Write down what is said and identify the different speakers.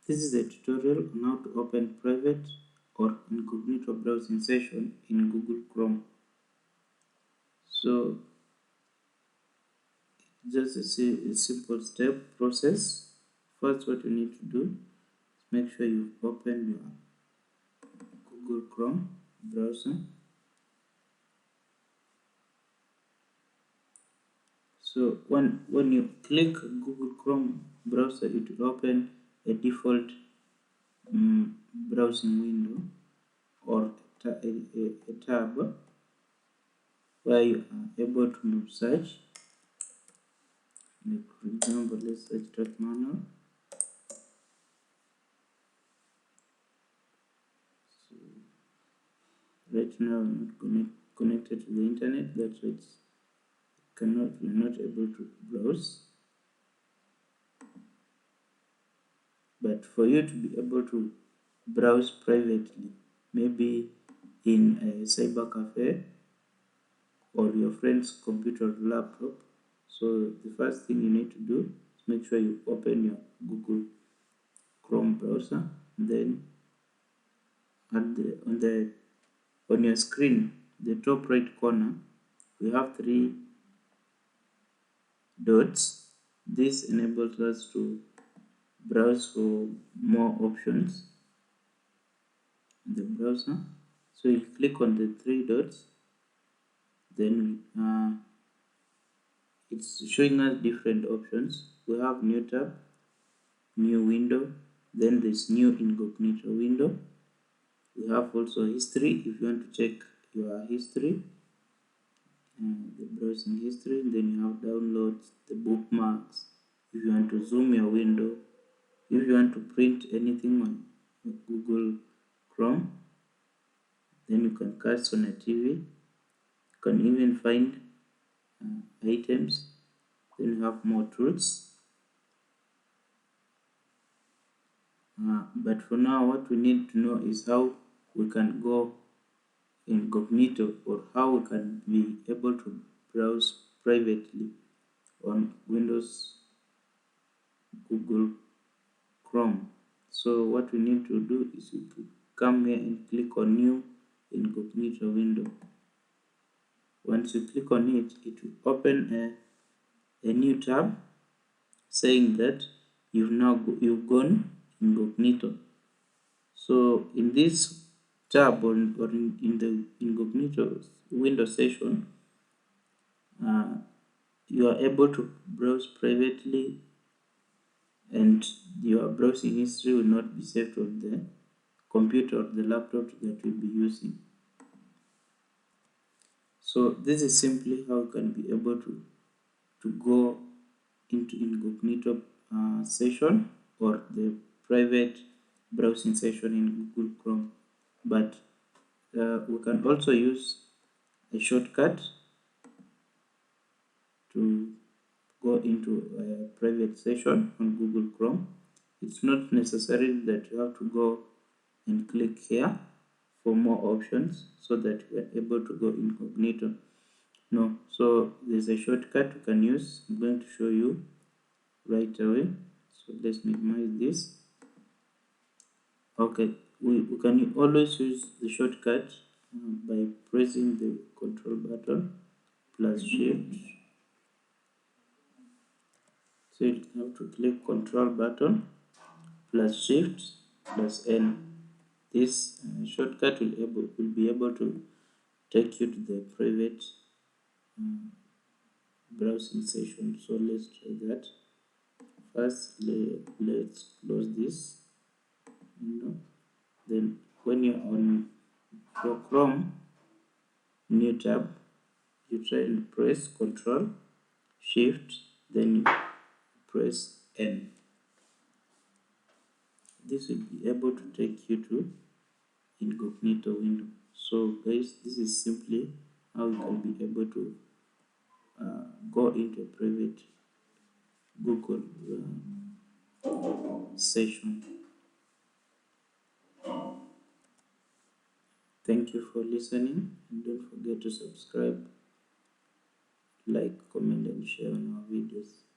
Speaker 1: This is a tutorial on how to open private or incognito browsing session in Google Chrome. So just a simple step process. First, what you need to do is make sure you open your Google Chrome browser. So when you click Google Chrome browser, it will open a default browsing window or a tab where you are able to search. Like for example, let's search track manual. So right now I'm not connected to the internet, that's why we're not able to browse. But for you to be able to browse privately, maybe in a cyber cafe or your friend's computer or laptop, so the first thing you need to do is make sure you open your Google Chrome browser. Then on your screen, the top right corner, we have 3 dots. This enables us to browse for more options in the browser. So you click on the 3 dots, then it's showing us different options. We have new tab, new window, then this new incognito window. We have also history if you want to check your history, the browsing history. Then you have downloads, the bookmarks, if you want to zoom your window, if you want to print anything on Google Chrome, then you can cast on a TV. You can even find items. Then you have more tools. But for now, what we need to know is how we can go incognito, or how we can be able to browse privately on Windows Google Chrome. So what we need to do is we come here and click on new incognito window. Once you click on it, it will open a new tab saying that you've gone incognito. So in this tab or in the incognito window session, you are able to browse privately, and your browsing history will not be saved on the computer or the laptop that you'll be using. So this is simply how you can be able to go into incognito session or the private browsing session in Google Chrome. But we can also use a shortcut to go into a private session on Google Chrome. It's not necessary that you have to go and click here for more options so that you are able to go incognito. No, so there's a shortcut you can use. I'm going to show you right away. So let's minimize this. Okay, we can always use the shortcut by pressing the control button plus shift. So you have to click control button plus shift plus N. This shortcut will be able to take you to the private browsing session. So let's try that. First, let's close this window. Then when you're on your Chrome new tab, you try and press Control Shift, then you press N. This will be able to take you to incognito window. So guys, this is simply how you can be able to go into a private Google session. Thank you for listening, and don't forget to subscribe, like, comment and share on our videos.